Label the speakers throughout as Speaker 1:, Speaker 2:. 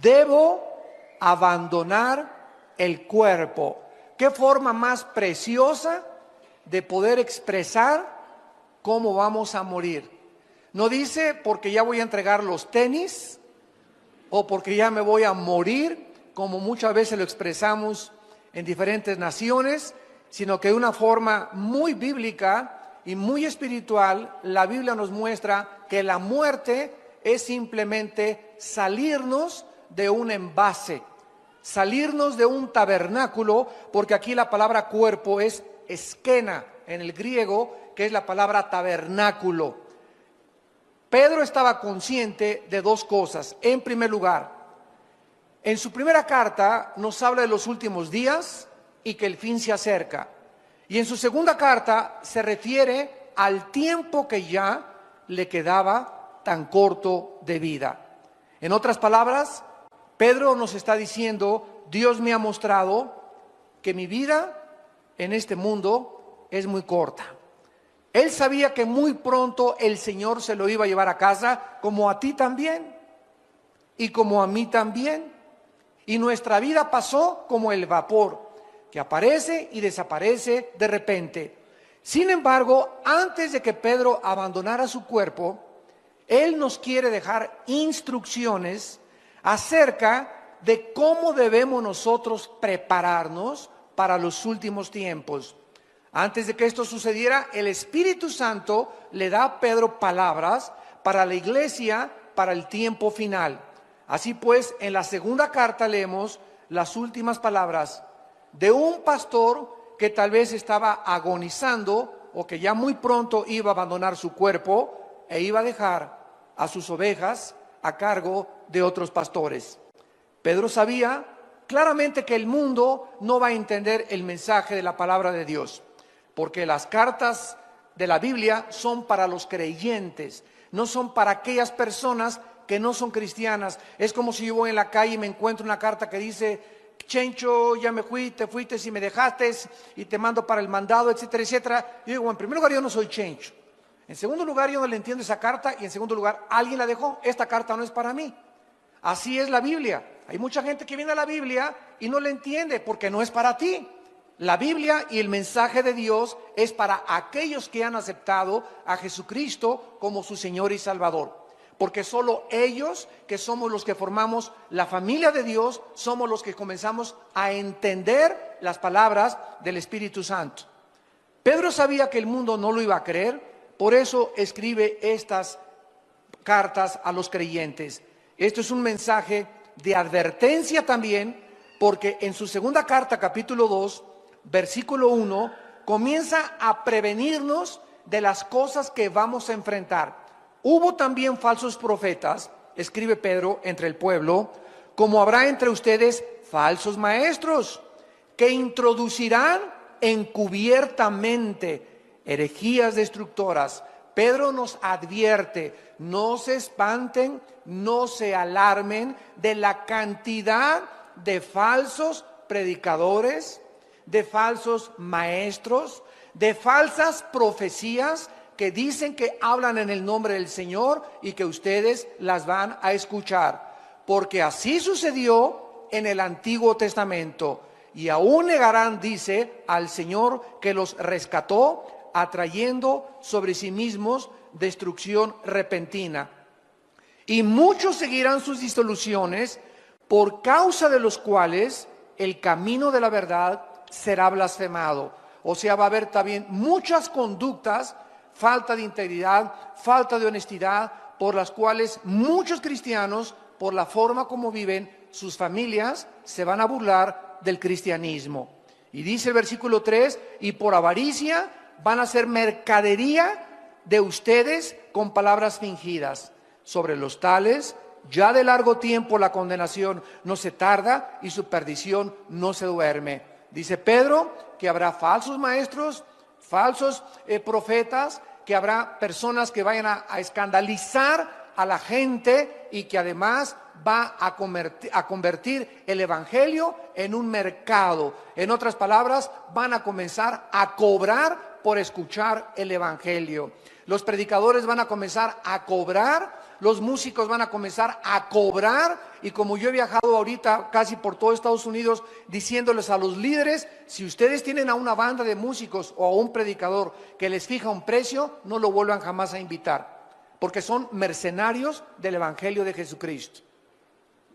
Speaker 1: debo abandonar el cuerpo. ¿Qué forma más preciosa de poder expresar cómo vamos a morir? No dice porque ya voy a entregar los tenis o porque ya me voy a morir, como muchas veces lo expresamos en diferentes naciones, sino que de una forma muy bíblica y muy espiritual, la Biblia nos muestra que la muerte es simplemente salirnos de un envase, salirnos de un tabernáculo, porque aquí la palabra cuerpo es esquena en el griego, que es la palabra tabernáculo. Pedro estaba consciente de dos cosas. En primer lugar, en su primera carta nos habla de los últimos días y que el fin se acerca. Y en su segunda carta se refiere al tiempo que ya le quedaba tan corto de vida. En otras palabras, Pedro nos está diciendo: Dios me ha mostrado que mi vida en este mundo es muy corta. Él sabía que muy pronto el Señor se lo iba a llevar a casa, como a ti también y como a mí también. Y nuestra vida pasó como el vapor, que aparece y desaparece de repente. Sin embargo, antes de que Pedro abandonara su cuerpo, él nos quiere dejar instrucciones acerca de cómo debemos nosotros prepararnos para los últimos tiempos. Antes de que esto sucediera, el Espíritu Santo le da a Pedro palabras para la iglesia, para el tiempo final. Así pues, en la segunda carta leemos las últimas palabras de un pastor que tal vez estaba agonizando o que ya muy pronto iba a abandonar su cuerpo e iba a dejar a sus ovejas a cargo de otros pastores. Pedro sabía claramente que el mundo no va a entender el mensaje de la palabra de Dios, porque las cartas de la Biblia son para los creyentes, no son para aquellas personas que no son cristianas. Es como si yo voy en la calle y me encuentro una carta que dice: Chencho, ya me fui, te fuiste y me dejaste y te mando para el mandado, etcétera, etcétera. Yo digo, en primer lugar, yo no soy Chencho. En segundo lugar, yo no le entiendo esa carta. Y en segundo lugar, alguien la dejó. Esta carta no es para mí. Así es la Biblia. Hay mucha gente que viene a la Biblia y no la entiende porque no es para ti. La Biblia y el mensaje de Dios es para aquellos que han aceptado a Jesucristo como su Señor y Salvador. Porque solo ellos, que somos los que formamos la familia de Dios, somos los que comenzamos a entender las palabras del Espíritu Santo. Pedro sabía que el mundo no lo iba a creer, por eso escribe estas cartas a los creyentes. Esto es un mensaje de advertencia también, porque en su segunda carta, capítulo 2, versículo 1, comienza a prevenirnos de las cosas que vamos a enfrentar. Hubo también falsos profetas, escribe Pedro, entre el pueblo, como habrá entre ustedes falsos maestros, que introducirán encubiertamente herejías destructoras. Pedro nos advierte: no se espanten, no se alarmen de la cantidad de falsos predicadores, de falsos maestros, de falsas profecías que dicen que hablan en el nombre del Señor y que ustedes las van a escuchar. Porque así sucedió en el Antiguo Testamento. Y aún negarán, dice, al Señor que los rescató, atrayendo sobre sí mismos destrucción repentina. Y muchos seguirán sus disoluciones, por causa de los cuales el camino de la verdad será blasfemado. O sea, va a haber también muchas conductas, falta de integridad, falta de honestidad, por las cuales muchos cristianos, por la forma como viven sus familias, se van a burlar del cristianismo. Y dice el versículo 3, y por avaricia van a hacer mercadería de ustedes con palabras fingidas. Sobre los tales, ya de largo tiempo la condenación no se tarda y su perdición no se duerme. Dice Pedro que habrá falsos maestros, falsos profetas, que habrá personas que vayan a escandalizar a la gente y que además va a convertir el evangelio en un mercado. En otras palabras, van a comenzar a cobrar por escuchar el evangelio. Los predicadores van a comenzar a cobrar los músicos van a comenzar a cobrar, y como yo he viajado ahorita casi por todo Estados Unidos diciéndoles a los líderes, si ustedes tienen a una banda de músicos o a un predicador que les fija un precio, no lo vuelvan jamás a invitar, porque son mercenarios del Evangelio de Jesucristo.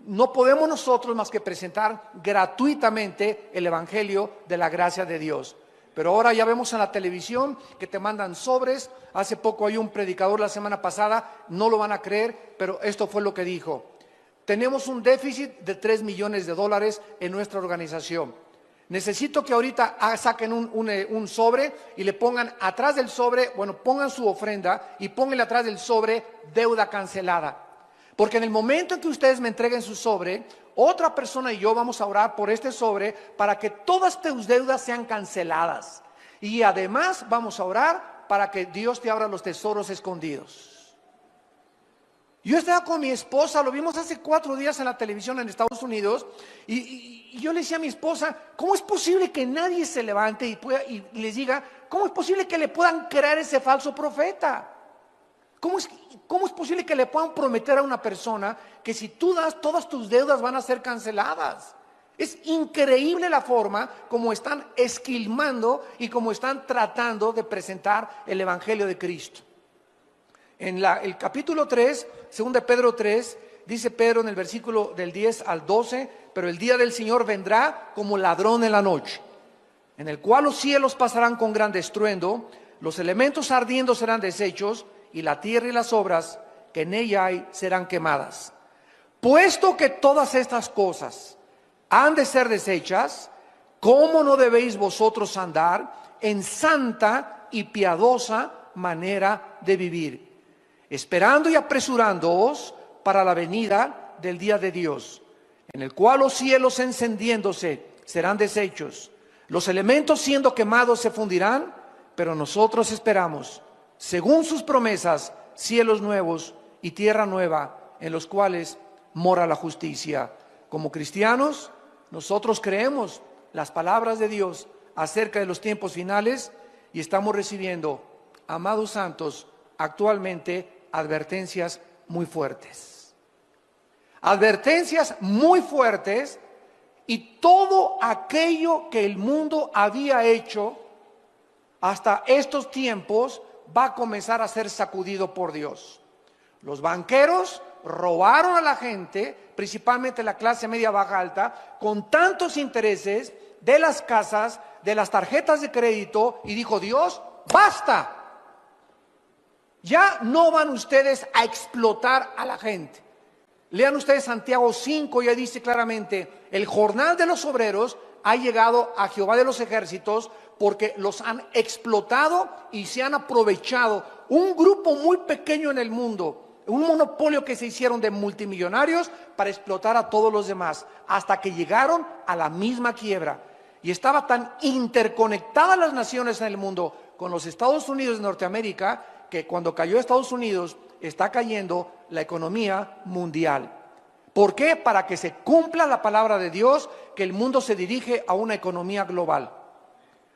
Speaker 1: No podemos nosotros más que presentar gratuitamente el Evangelio de la gracia de Dios. Pero ahora ya vemos en la televisión que te mandan sobres. Hace poco hay un predicador la semana pasada, no lo van a creer, pero esto fue lo que dijo. Tenemos un déficit de $3 millones en nuestra organización. Necesito que ahorita saquen un sobre y le pongan atrás del sobre, pongan su ofrenda y pónganle atrás del sobre deuda cancelada. Porque en el momento en que ustedes me entreguen su sobre, otra persona y yo vamos a orar por este sobre para que todas tus deudas sean canceladas. Y además vamos a orar para que Dios te abra los tesoros escondidos. Yo estaba con mi esposa, lo vimos hace 4 días en la televisión en Estados Unidos, y yo le decía a mi esposa, ¿cómo es posible que nadie se levante y les diga, cómo es posible que le puedan creer ese falso profeta? ¿Cómo es posible que le puedan prometer a una persona que si tú das, todas tus deudas van a ser canceladas? Es increíble la forma como están esquilmando y como están tratando de presentar el Evangelio de Cristo. En el capítulo 3, 2 de Pedro 3, dice Pedro en el versículo del 10 al 12, pero el día del Señor vendrá como ladrón en la noche, en el cual los cielos pasarán con gran estruendo, los elementos ardiendo serán deshechos, y la tierra y las obras que en ella hay serán quemadas. Puesto que todas estas cosas han de ser deshechas, ¿cómo no debéis vosotros andar en santa y piadosa manera de vivir, esperando y apresurándoos para la venida del día de Dios, en el cual los cielos encendiéndose serán deshechos, los elementos siendo quemados se fundirán, pero nosotros esperamos, según sus promesas, cielos nuevos y tierra nueva, en los cuales mora la justicia. Como cristianos, nosotros creemos las palabras de Dios acerca de los tiempos finales y estamos recibiendo, amados santos, actualmente advertencias muy fuertes. Advertencias muy fuertes, y todo aquello que el mundo había hecho hasta estos tiempos va a comenzar a ser sacudido por Dios. Los banqueros robaron a la gente, principalmente la clase media baja alta, con tantos intereses de las casas, de las tarjetas de crédito, y dijo Dios, basta. Ya no van ustedes a explotar a la gente. Lean ustedes Santiago 5, ya dice claramente, el jornal de los obreros ha llegado a Jehová de los ejércitos, porque los han explotado y se han aprovechado. Un grupo muy pequeño en el mundo, un monopolio que se hicieron de multimillonarios para explotar a todos los demás, hasta que llegaron a la misma quiebra. Y estaba tan interconectadas las naciones en el mundo con los Estados Unidos de Norteamérica, que cuando cayó Estados Unidos, está cayendo la economía mundial. ¿Por qué? Para que se cumpla la palabra de Dios, que el mundo se dirige a una economía global.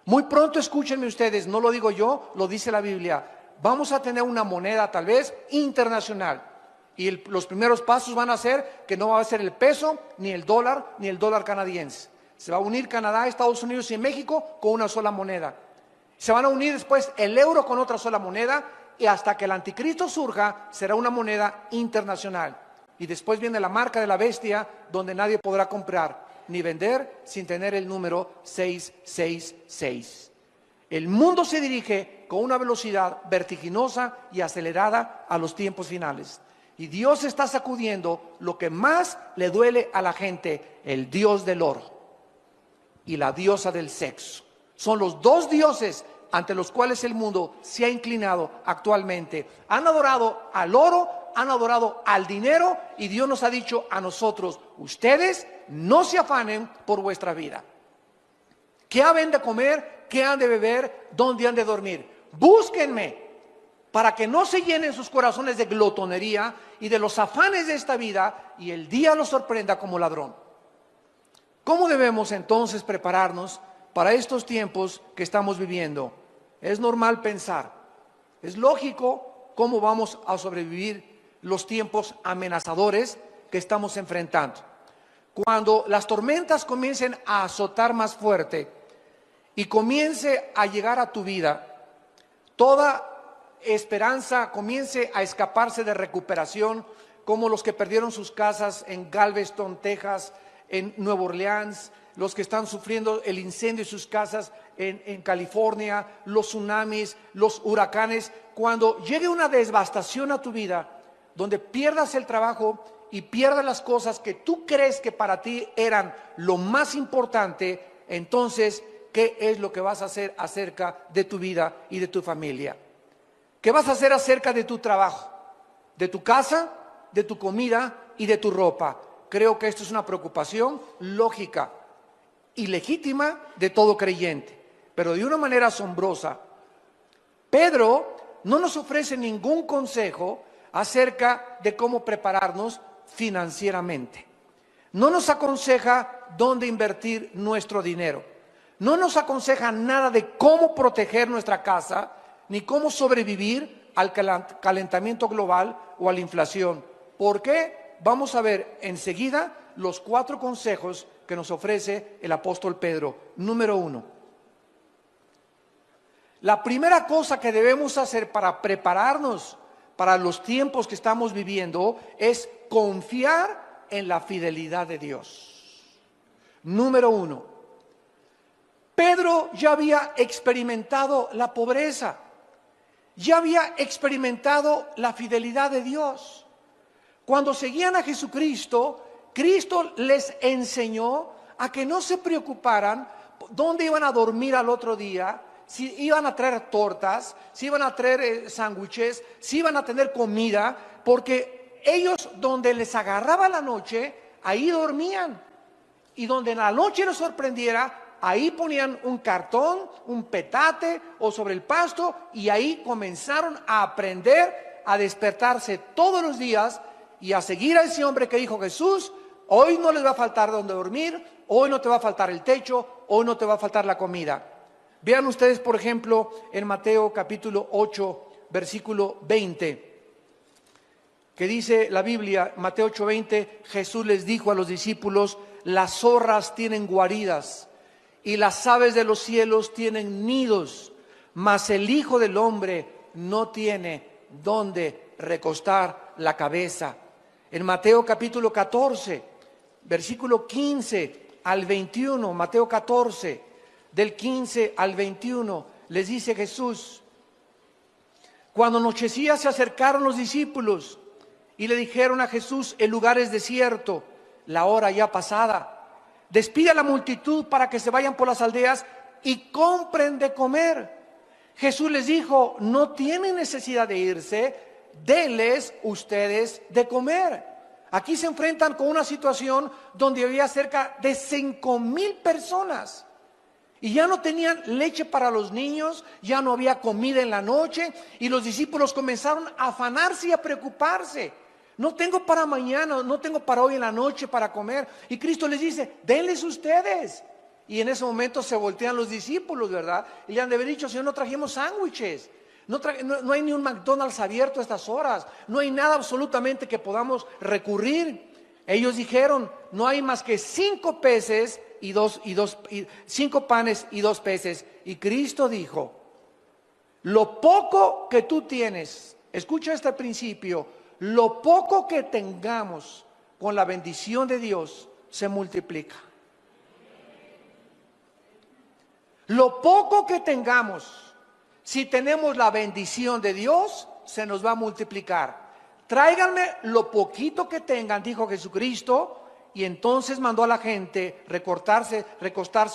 Speaker 1: Muy pronto, escúchenme ustedes, no lo digo yo, lo dice la Biblia, vamos a tener una moneda tal vez internacional, y los primeros pasos van a ser que no va a ser el peso, ni el dólar canadiense. Se va a unir Canadá, Estados Unidos y México con una sola moneda. Se van a unir después el euro con otra sola moneda, y hasta que el anticristo surja será una moneda internacional. Y después viene la marca de la bestia, donde nadie podrá comprar ni vender sin tener el número 666. El mundo se dirige con una velocidad vertiginosa y acelerada a los tiempos finales. Y Dios está sacudiendo lo que más le duele a la gente, el dios del oro y la diosa del sexo. Son los dos dioses ante los cuales el mundo se ha inclinado actualmente. Han adorado al oro, han adorado al dinero, y Dios nos ha dicho a nosotros, ustedes no se afanen por vuestra vida. ¿Qué han de comer? ¿Qué han de beber? ¿Dónde han de dormir? Búsquenme, para que no se llenen sus corazones de glotonería y de los afanes de esta vida, y el día los sorprenda como ladrón. ¿Cómo debemos entonces prepararnos para estos tiempos que estamos viviendo? Es normal pensar, es lógico cómo vamos a sobrevivir los tiempos amenazadores que estamos enfrentando. Cuando las tormentas comiencen a azotar más fuerte y comience a llegar a tu vida, toda esperanza comience a escaparse de recuperación, como los que perdieron sus casas en Galveston, Texas, en Nueva Orleans, los que están sufriendo el incendio de sus casas en California, los tsunamis, los huracanes. Cuando llegue una devastación a tu vida, donde pierdas el trabajo y pierdas las cosas que tú crees que para ti eran lo más importante, entonces, ¿qué es lo que vas a hacer acerca de tu vida y de tu familia? ¿Qué vas a hacer acerca de tu trabajo, de tu casa, de tu comida y de tu ropa? Creo que esto es una preocupación lógica y legítima de todo creyente, pero de una manera asombrosa. Pedro no nos ofrece ningún consejo acerca de cómo prepararnos financieramente. No nos aconseja dónde invertir nuestro dinero. No nos aconseja nada de cómo proteger nuestra casa, ni cómo sobrevivir al calentamiento global o a la inflación. ¿Por qué? Vamos a ver enseguida los 4 consejos que nos ofrece el apóstol Pedro. Número 1. La primera cosa que debemos hacer para prepararnos para los tiempos que estamos viviendo es confiar en la fidelidad de Dios. Número 1. Pedro ya había experimentado la pobreza, ya había experimentado la fidelidad de Dios. Cuando seguían a Jesucristo, Cristo les enseñó a que no se preocuparan dónde iban a dormir al otro día, si iban a traer tortas, si iban a traer sándwiches, si iban a tener comida, porque ellos donde les agarraba la noche, ahí dormían. Y donde en la noche les sorprendiera, ahí ponían un cartón, un petate o sobre el pasto, y ahí comenzaron a aprender a despertarse todos los días y a seguir a ese hombre que dijo Jesús: hoy no les va a faltar donde dormir, hoy no te va a faltar el techo, hoy no te va a faltar la comida. Vean ustedes, por ejemplo, en Mateo capítulo 8, versículo 20, que dice la Biblia, Mateo 8:20, Jesús les dijo a los discípulos: las zorras tienen guaridas y las aves de los cielos tienen nidos, mas el Hijo del Hombre no tiene dónde recostar la cabeza. En Mateo capítulo 14, versículo 15 al 21, Mateo 14, del 15 al 21, les dice Jesús: cuando anochecía se acercaron los discípulos y le dijeron a Jesús: el lugar es desierto, la hora ya pasada. Despide a la multitud para que se vayan por las aldeas y compren de comer. Jesús les dijo: no tienen necesidad de irse, denles ustedes de comer. Aquí se enfrentan con una situación donde había cerca de 5,000 personas. Y ya no tenían leche para los niños, ya no había comida en la noche, y los discípulos comenzaron a afanarse y a preocuparse. No tengo para mañana, no tengo para hoy en la noche para comer. Y Cristo les dice: denles ustedes. Y en ese momento se voltean los discípulos, ¿verdad? Y le han de haber dicho: Señor, no trajimos sándwiches. No hay ni un McDonald's abierto a estas horas. No hay nada absolutamente que podamos recurrir. Ellos dijeron: no hay más que 5 peces y 5 panes y 2 peces. Y Cristo dijo: lo poco que tú tienes, escucha este principio, lo poco que tengamos con la bendición de Dios se multiplica. Lo poco que tengamos, si tenemos la bendición de Dios, se nos va a multiplicar. Tráiganme lo poquito que tengan, dijo Jesucristo, y entonces mandó a la gente recostarse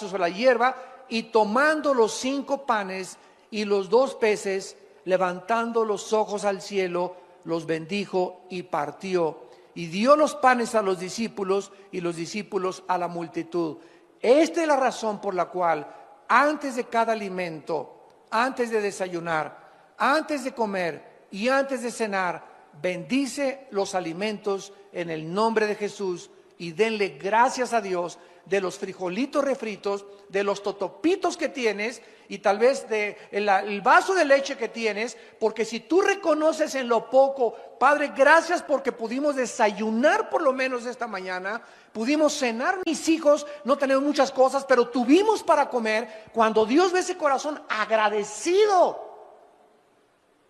Speaker 1: sobre la hierba, y tomando los 5 panes y los 2 peces, levantando los ojos al cielo, los bendijo y partió. Y dio los panes a los discípulos y los discípulos a la multitud. Esta es la razón por la cual antes de cada alimento, antes de desayunar, antes de comer y antes de cenar, bendice los alimentos en el nombre de Jesús y denle gracias a Dios de los frijolitos refritos, de los totopitos que tienes y tal vez de el vaso de leche que tienes, porque si tú reconoces en lo poco, Padre, gracias porque pudimos desayunar por lo menos esta mañana, pudimos cenar, mis hijos, no tenemos muchas cosas, pero tuvimos para comer. Cuando Dios ve ese corazón agradecido,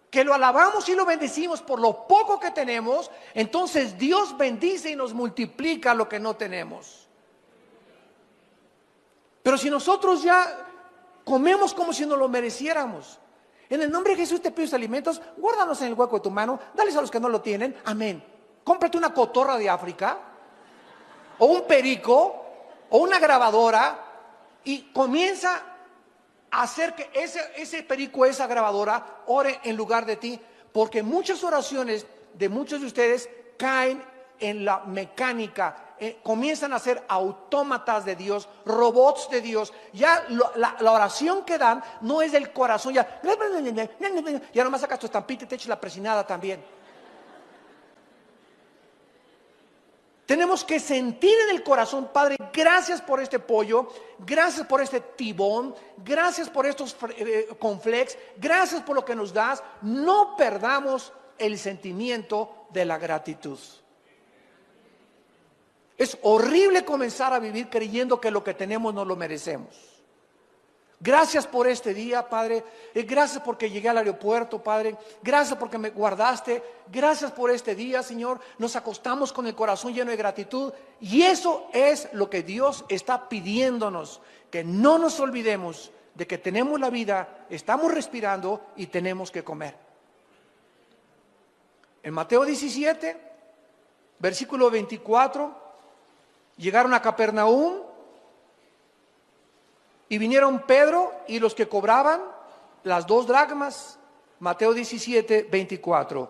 Speaker 1: que lo alabamos y lo bendecimos por lo poco que tenemos, entonces Dios bendice y nos multiplica lo que no tenemos. Pero si nosotros ya comemos como si nos lo mereciéramos, en el nombre de Jesús te pido alimentos, guárdalos en el hueco de tu mano, dales a los que no lo tienen, amén. Cómprate una cotorra de África, o un perico, o una grabadora, y comienza a hacer que ese perico, esa grabadora, ore en lugar de ti, porque muchas oraciones de muchos de ustedes caen en la mecánica, comienzan a ser autómatas de Dios, robots de Dios. Ya la oración que dan no es del corazón, ya nomás sacas tu estampita y te echas la presinada también. Tenemos que sentir en el corazón, Padre, gracias por este pollo, gracias por este tibón, gracias por estos cornflakes, gracias por lo que nos das. No perdamos el sentimiento de la gratitud. Es horrible comenzar a vivir creyendo que lo que tenemos no lo merecemos. Gracias por este día, Padre. Gracias porque llegué al aeropuerto, Padre. Gracias porque me guardaste. Gracias por este día, Señor. Nos acostamos con el corazón lleno de gratitud. Y eso es lo que Dios está pidiéndonos. Que no nos olvidemos de que tenemos la vida, estamos respirando y tenemos que comer. En Mateo 17, versículo 24... llegaron a Capernaum y vinieron Pedro y los que cobraban las 2 dracmas, Mateo 17, 24.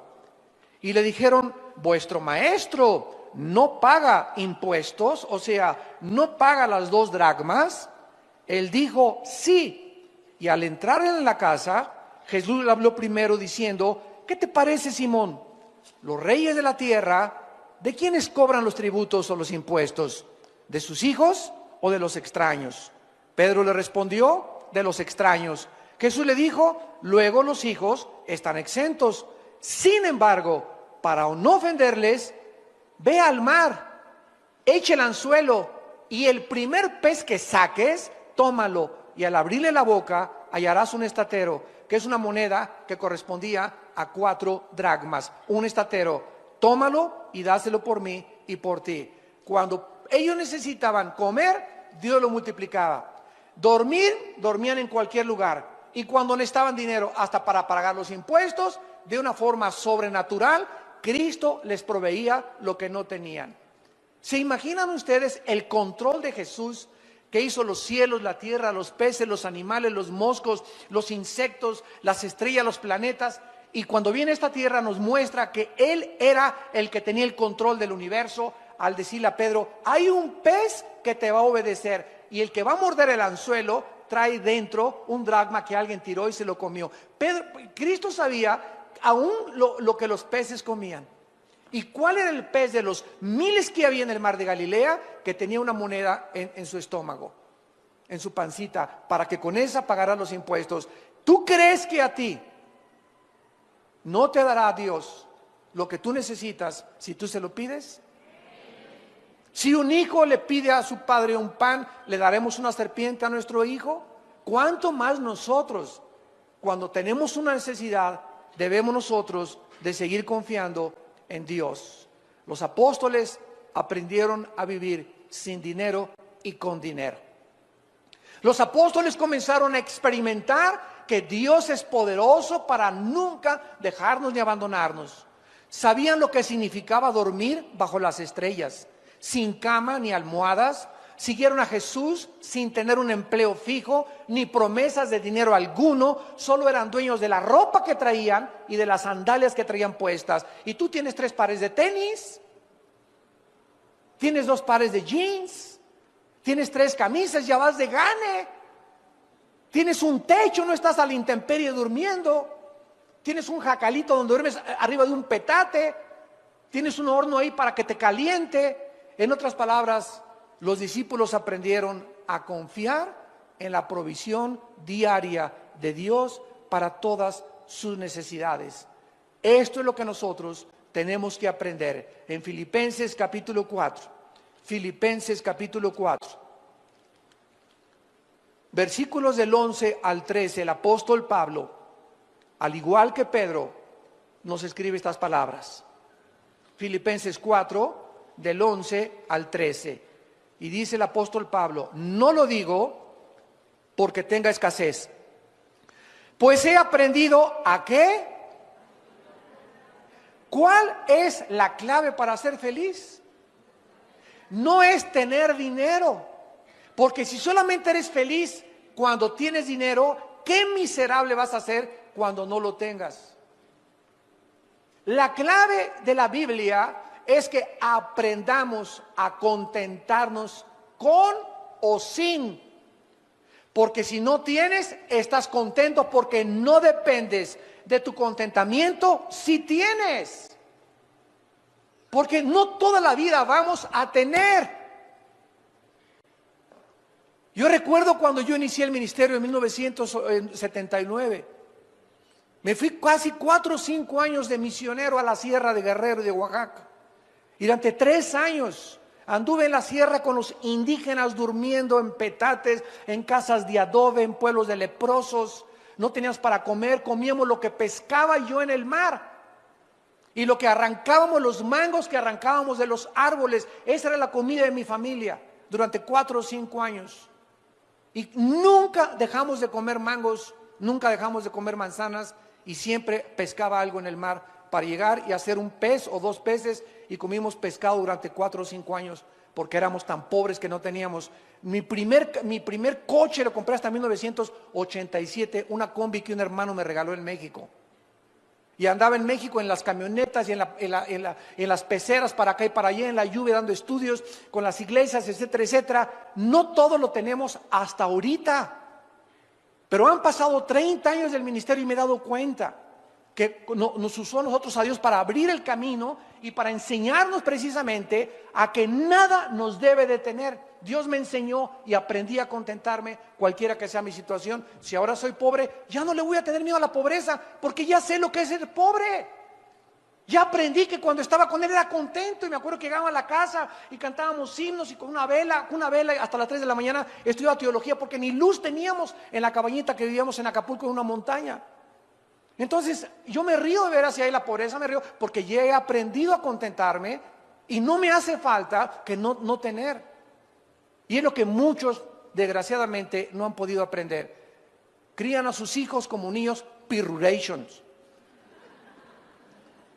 Speaker 1: Y le dijeron, vuestro maestro no paga impuestos, o sea, no paga las 2 dracmas. Él dijo, sí. Y al entrar en la casa, Jesús le habló primero diciendo, ¿qué te parece, Simón? Los reyes de la tierra, ¿de quiénes cobran los tributos o los impuestos? ¿De sus hijos o de los extraños? Pedro le respondió, de los extraños. Jesús le dijo, luego los hijos están exentos. Sin embargo, para no ofenderles, ve al mar, echa el anzuelo y el primer pez que saques, tómalo, y al abrirle la boca hallarás un estatero, que es una moneda que correspondía a 4 dracmas. Un estatero. Tómalo y dáselo por mí y por ti. Cuando ellos necesitaban comer, Dios lo multiplicaba. Dormir, dormían en cualquier lugar. Y cuando necesitaban dinero, hasta para pagar los impuestos, de una forma sobrenatural, Cristo les proveía lo que no tenían. ¿Se imaginan ustedes el control de Jesús, que hizo los cielos, la tierra, los peces, los animales, los moscos, los insectos, las estrellas, los planetas? Y cuando viene a esta tierra nos muestra que Él era el que tenía el control del universo, al decirle a Pedro, hay un pez que te va a obedecer, y el que va a morder el anzuelo trae dentro un dracma que alguien tiró y se lo comió. Cristo sabía aún lo que los peces comían. ¿Y cuál era el pez de los miles que había en el mar de Galilea? Que tenía una moneda en su estómago, en su pancita, para que con esa pagara los impuestos. ¿Tú crees que a ti no te dará Dios lo que tú necesitas si tú se lo pides? Si un hijo le pide a su padre un pan, ¿le daremos una serpiente a nuestro hijo? ¿Cuánto más nosotros, cuando tenemos una necesidad, debemos nosotros de seguir confiando en Dios? Los apóstoles aprendieron a vivir sin dinero y con dinero. Los apóstoles comenzaron a experimentar que Dios es poderoso para nunca dejarnos ni abandonarnos. Sabían lo que significaba dormir bajo las estrellas, sin cama ni almohadas. Siguieron a Jesús sin tener un empleo fijo ni promesas de dinero alguno. Solo eran dueños de la ropa que traían y de las sandalias que traían puestas. Y tú tienes 3 pares de tenis, tienes 2 pares de jeans, tienes 3 camisas, ya vas de gane. Tienes un techo, no estás a la intemperie durmiendo. Tienes un jacalito donde duermes arriba de un petate. Tienes un horno ahí para que te caliente. En otras palabras, los discípulos aprendieron a confiar en la provisión diaria de Dios para todas sus necesidades. Esto es lo que nosotros tenemos que aprender en Filipenses capítulo 4. Filipenses capítulo 4. Versículos del 11 al 13, el apóstol Pablo, al igual que Pedro, nos escribe estas palabras. Filipenses 4, del 11 al 13. Y dice el apóstol Pablo: no lo digo porque tenga escasez, pues he aprendido ¿a qué? ¿Cuál es la clave para ser feliz? No es tener dinero, porque si solamente eres feliz cuando tienes dinero, qué miserable vas a ser cuando no lo tengas. La clave de la Biblia es que aprendamos a contentarnos con o sin. Porque si no tienes, estás contento porque no dependes de tu contentamiento si tienes. Porque no toda la vida vamos a tener. Yo recuerdo cuando yo inicié el ministerio en 1979. Me fui casi 4 o 5 años de misionero a la sierra de Guerrero y de Oaxaca. Y durante 3 años anduve en la sierra con los indígenas durmiendo en petates, en casas de adobe, en pueblos de leprosos. No teníamos para comer, comíamos lo que pescaba yo en el mar. Y lo que arrancábamos, los mangos que arrancábamos de los árboles, esa era la comida de mi familia durante 4 o 5 años. Y nunca dejamos de comer mangos, nunca dejamos de comer manzanas, y siempre pescaba algo en el mar para llegar y hacer un pez o 2 peces, y comimos pescado durante 4 o 5 años porque éramos tan pobres que no teníamos. Mi primer coche lo compré hasta 1987, una combi que un hermano me regaló en México. Y andaba en México en las camionetas y en las peceras para acá y para allá, en la lluvia dando estudios con las iglesias, etcétera, etcétera. No todo lo tenemos hasta ahorita. Pero han pasado 30 años del ministerio y me he dado cuenta que nos usó a nosotros a Dios para abrir el camino y para enseñarnos precisamente a que nada nos debe detener. Dios me enseñó y aprendí a contentarme cualquiera que sea mi situación. Si ahora soy pobre, ya no le voy a tener miedo a la pobreza, porque ya sé lo que es ser pobre. Ya aprendí que cuando estaba con Él era contento, y me acuerdo que llegaba a la casa y cantábamos himnos y con una vela hasta las 3 de la mañana estudiaba teología, porque ni luz teníamos en la cabañita que vivíamos en Acapulco, en una montaña. Entonces yo me río de ver hacia ahí la pobreza, me río porque ya he aprendido a contentarme y no me hace falta que no tener. Y es lo que muchos desgraciadamente no han podido aprender. Crían a sus hijos como niños pirrurations.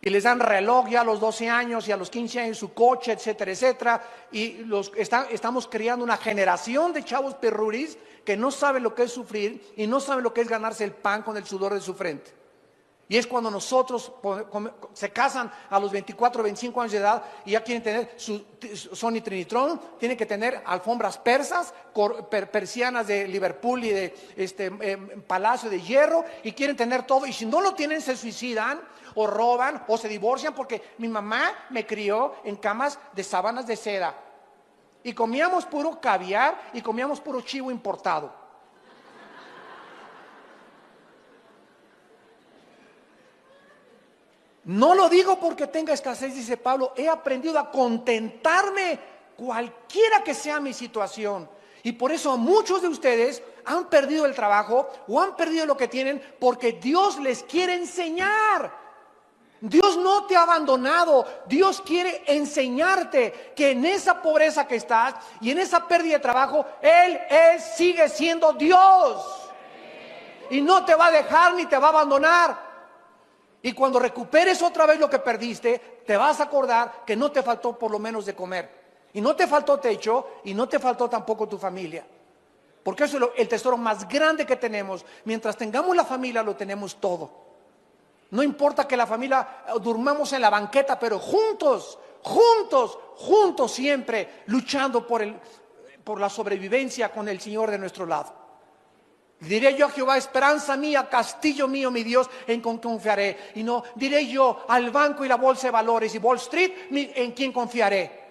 Speaker 1: Y les dan reloj ya a los 12 años y a los 15 años su coche, etcétera, etcétera. Y estamos criando una generación de chavos perruris que no saben lo que es sufrir y no saben lo que es ganarse el pan con el sudor de su frente. Y es cuando nosotros se casan a los 24 o 25 años de edad y ya quieren tener su Sony Trinitron, tienen que tener alfombras persas, persianas de Liverpool y de Palacio de Hierro, y quieren tener todo, y si no lo tienen se suicidan o roban o se divorcian, porque mi mamá me crió en camas de sábanas de seda y comíamos puro caviar y comíamos puro chivo importado. No lo digo porque tenga escasez, dice Pablo, he aprendido a contentarme cualquiera que sea mi situación. Y por eso muchos de ustedes han perdido el trabajo o han perdido lo que tienen, porque Dios les quiere enseñar. Dios no te ha abandonado. Dios quiere enseñarte que en esa pobreza que estás y en esa pérdida de trabajo, Él sigue siendo Dios. Y no te va a dejar ni te va a abandonar. Y cuando recuperes otra vez lo que perdiste, te vas a acordar que no te faltó por lo menos de comer. Y no te faltó techo, y no te faltó tampoco tu familia. Porque eso es el tesoro más grande que tenemos. Mientras tengamos la familia, lo tenemos todo. No importa que la familia durmamos en la banqueta, pero juntos siempre, luchando por la sobrevivencia con el Señor de nuestro lado. Diré yo a Jehová, esperanza mía, castillo mío, mi Dios, en quien confiaré. Y no diré yo al banco y la bolsa de valores y Wall Street, en quien confiaré.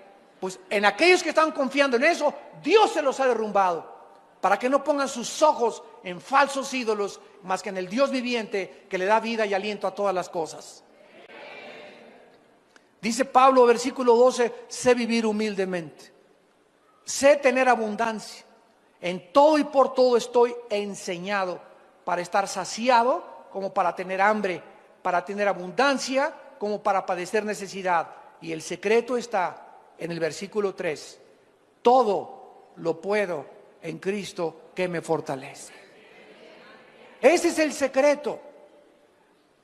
Speaker 1: Pues en aquellos que están confiando en eso, Dios se los ha derrumbado, para que no pongan sus ojos en falsos ídolos, más que en el Dios viviente que le da vida y aliento a todas las cosas. Dice Pablo, versículo 12, sé vivir humildemente, sé tener abundancia, en todo y por todo estoy enseñado, para estar saciado como para tener hambre, para tener abundancia como para padecer necesidad. Y el secreto está en el versículo 3, todo lo puedo en Cristo que me fortalece. Ese es el secreto.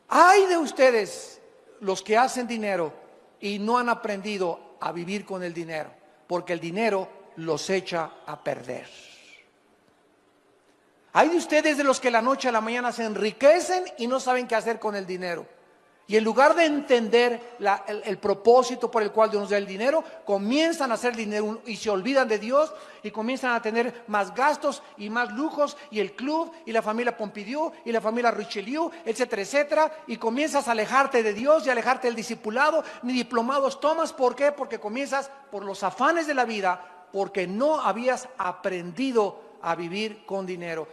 Speaker 1: Ay de ustedes los que hacen dinero y no han aprendido a vivir con el dinero, porque el dinero los echa a perder. Hay de ustedes de los que la noche a la mañana se enriquecen y no saben qué hacer con el dinero. Y en lugar de entender el propósito por el cual Dios nos da el dinero, comienzan a hacer dinero y se olvidan de Dios y comienzan a tener más gastos y más lujos, y el club y la familia Pompidou y la familia Richelieu, etcétera, etcétera, y comienzas a alejarte de Dios y alejarte del discipulado. Ni diplomados tomas. ¿Por qué? Porque comienzas por los afanes de la vida, porque no habías aprendido a vivir con dinero.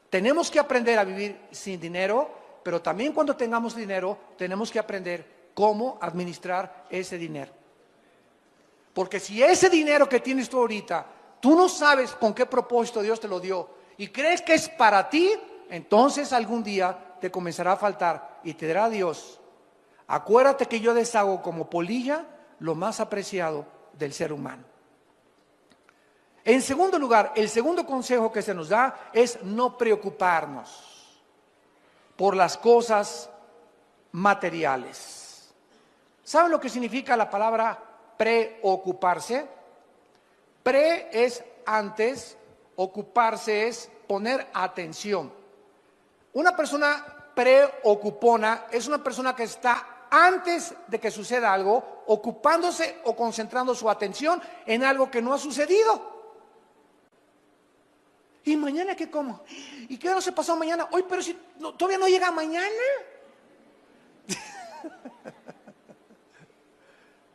Speaker 1: Tenemos que aprender a vivir sin dinero, pero también cuando tengamos dinero, tenemos que aprender cómo administrar ese dinero. Porque si ese dinero que tienes tú ahorita, tú no sabes con qué propósito Dios te lo dio y crees que es para ti, entonces algún día te comenzará a faltar y te dirá Dios: acuérdate que yo deshago como polilla lo más apreciado del ser humano. En segundo lugar, el segundo consejo que se nos da es no preocuparnos por las cosas materiales. ¿Saben lo que significa la palabra preocuparse? Pre es antes, ocuparse es poner atención. Una persona preocupona es una persona que está antes de que suceda algo, ocupándose o concentrando su atención en algo que no ha sucedido. ¿Y mañana qué como? ¿Y qué no se pasó mañana? Hoy, pero si todavía no llega mañana.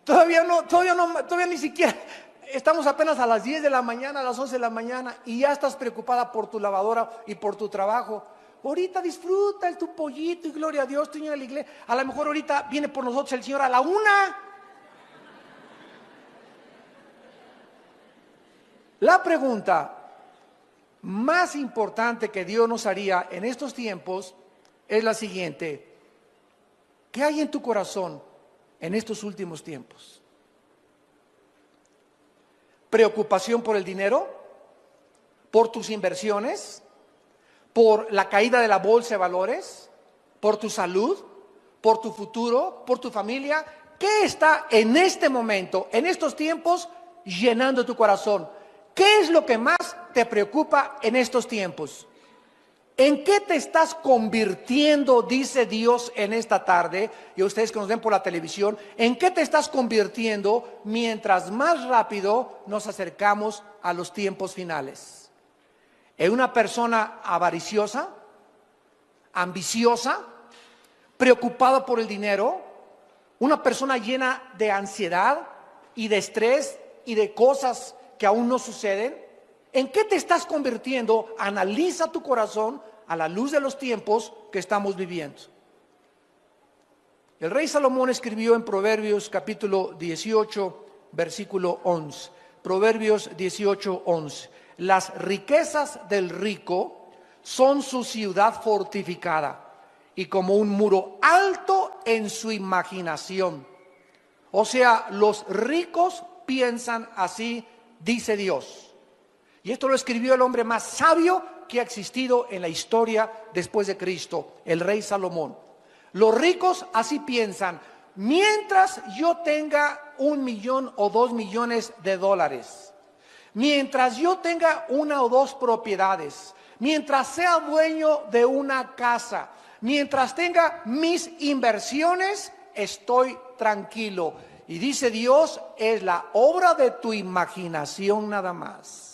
Speaker 1: Todavía ni siquiera. Estamos apenas a las 10 de la mañana, a las 11 de la mañana, y ya estás preocupada por tu lavadora y por tu trabajo. Ahorita disfruta tu pollito y gloria a Dios, tú a la iglesia. A lo mejor ahorita viene por nosotros el Señor a la 1. La pregunta más importante que Dios nos haría en estos tiempos es la siguiente: ¿qué hay en tu corazón en estos últimos tiempos? ¿Preocupación por el dinero? ¿Por tus inversiones? ¿Por la caída de la bolsa de valores? ¿Por tu salud? ¿Por tu futuro? ¿Por tu familia? ¿Qué está en este momento, en estos tiempos, llenando tu corazón? ¿Qué es lo que más te preocupa en estos tiempos? ¿En qué te estás convirtiendo, dice Dios en esta tarde? Y ustedes que nos ven por la televisión, ¿en qué te estás convirtiendo mientras más rápido nos acercamos a los tiempos finales? ¿En una persona avariciosa, ambiciosa, preocupada por el dinero? ¿Una persona llena de ansiedad y de estrés y de cosas que aún no suceden? ¿En qué te estás convirtiendo? Analiza tu corazón a la luz de los tiempos que estamos viviendo. El rey Salomón escribió en Proverbios capítulo 18, versículo 11. Proverbios 18, 11. Las riquezas del rico son su ciudad fortificada y como un muro alto en su imaginación. O sea, los ricos piensan así, dice Dios. Y esto lo escribió el hombre más sabio que ha existido en la historia después de Cristo, el rey Salomón. Los ricos así piensan: mientras yo tenga 1 millón o 2 millones de dólares, mientras yo tenga 1 o 2 propiedades, mientras sea dueño de una casa, mientras tenga mis inversiones, estoy tranquilo. Y dice Dios: es la obra de tu imaginación nada más.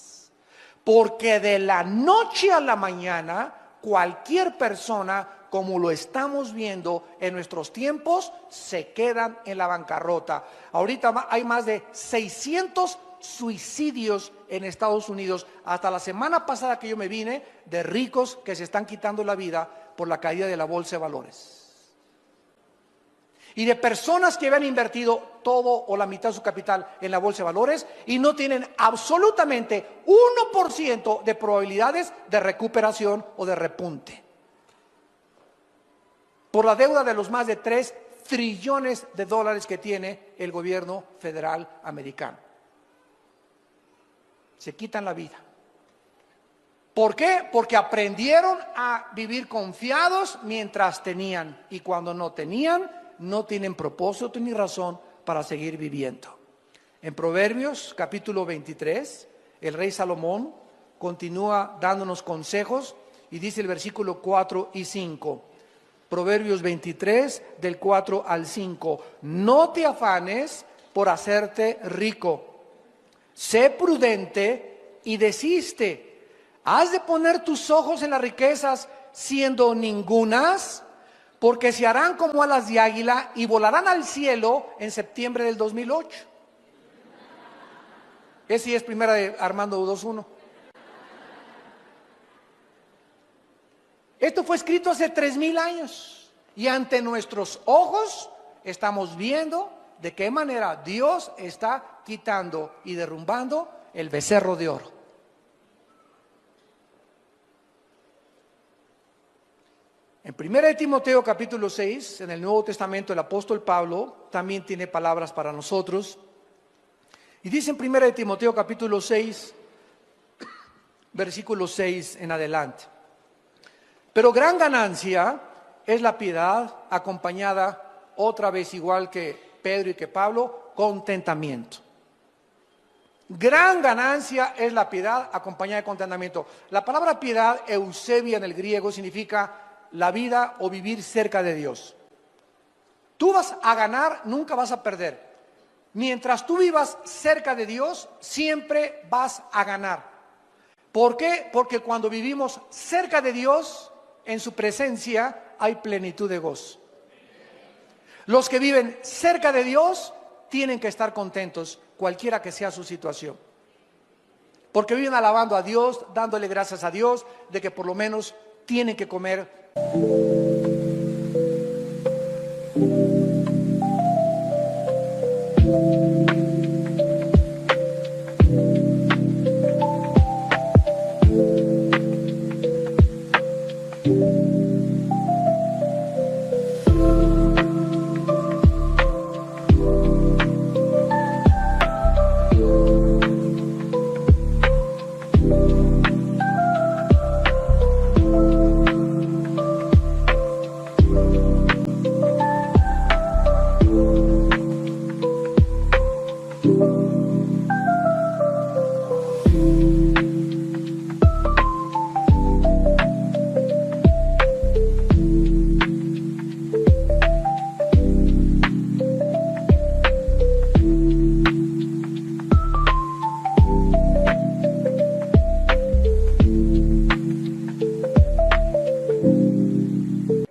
Speaker 1: Porque de la noche a la mañana, cualquier persona como lo estamos viendo en nuestros tiempos, se quedan en la bancarrota. Ahorita hay más de 600 suicidios en Estados Unidos, hasta la semana pasada que yo me vine, de ricos que se están quitando la vida por la caída de la bolsa de valores. Y de personas que habían invertido todo o la mitad de su capital en la bolsa de valores y no tienen absolutamente 1% de probabilidades de recuperación o de repunte. Por la deuda de los más de 3 trillones de dólares que tiene el gobierno federal americano. Se quitan la vida. ¿Por qué? Porque aprendieron a vivir confiados mientras tenían, y cuando no tenían, no tienen propósito ni razón para seguir viviendo. En Proverbios capítulo 23, el rey Salomón continúa dándonos consejos y dice el versículo 4 y 5. Proverbios 23, del 4 al 5. No te afanes por hacerte rico. Sé prudente y desiste. ¿Has de poner tus ojos en las riquezas siendo ningunas? Porque se harán como alas de águila y volarán al cielo en septiembre del 2008. Ese es primera de Armando 2.1. Esto fue escrito hace 3000 años y ante nuestros ojos estamos viendo de qué manera Dios está quitando y derrumbando el becerro de oro. En 1 de Timoteo capítulo 6, en el Nuevo Testamento, el apóstol Pablo también tiene palabras para nosotros. Y dice en 1 de Timoteo capítulo 6, versículo 6 en adelante. Pero gran ganancia es la piedad acompañada, otra vez igual que Pedro y que Pablo, contentamiento. Gran ganancia es la piedad acompañada de contentamiento. La palabra piedad, eusebia en el griego, significa la vida o vivir cerca de Dios. Tú vas a ganar, nunca vas a perder. Mientras tú vivas cerca de Dios, siempre vas a ganar. ¿Por qué? Porque cuando vivimos cerca de Dios, en su presencia hay plenitud de gozo. Los que viven cerca de Dios tienen que estar contentos, cualquiera que sea su situación. Porque viven alabando a Dios, dándole gracias a Dios de que por lo menos tienen que comer.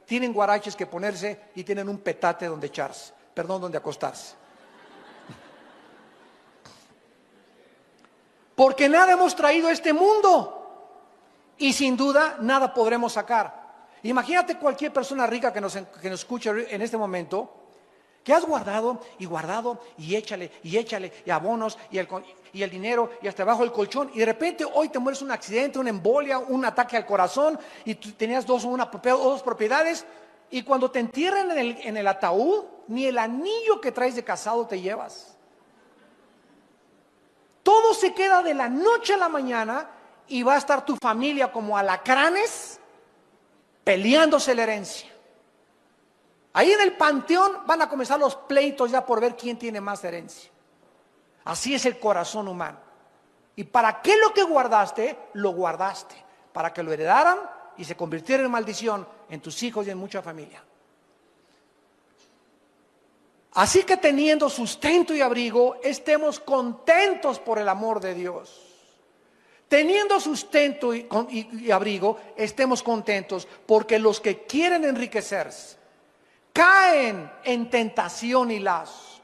Speaker 1: Tienen guaraches que ponerse y tienen un petate donde echarse, donde acostarse. Porque nada hemos traído a este mundo y sin duda nada podremos sacar. Imagínate cualquier persona rica que nos escuche en este momento, que has guardado y échale y abonos y el dinero y hasta abajo el colchón, y de repente hoy te mueres un accidente, una embolia, un ataque al corazón y tú tenías dos propiedades, y cuando te entierran en el ataúd, ni el anillo que traes de casado te llevas. Todo se queda de la noche a la mañana y va a estar tu familia como alacranes peleándose la herencia. Ahí en el panteón van a comenzar los pleitos ya por ver quién tiene más herencia. Así es el corazón humano. ¿Y para qué lo que guardaste? Lo guardaste para que lo heredaran y se convirtiera en maldición en tus hijos y en mucha familia. Así que teniendo sustento y abrigo, estemos contentos por el amor de Dios. teniendo sustento y abrigo, estemos contentos, porque los que quieren enriquecerse caen en tentación y lazo,